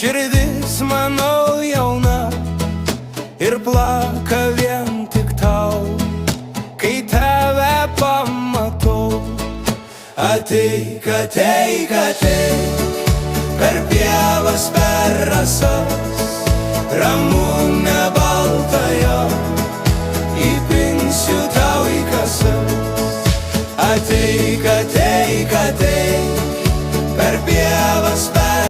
Širdis mano jauna ir plaka vien tik tau, kai tave pamatau. Ateik, ateik, ateik, per pievas, per rasas, ramu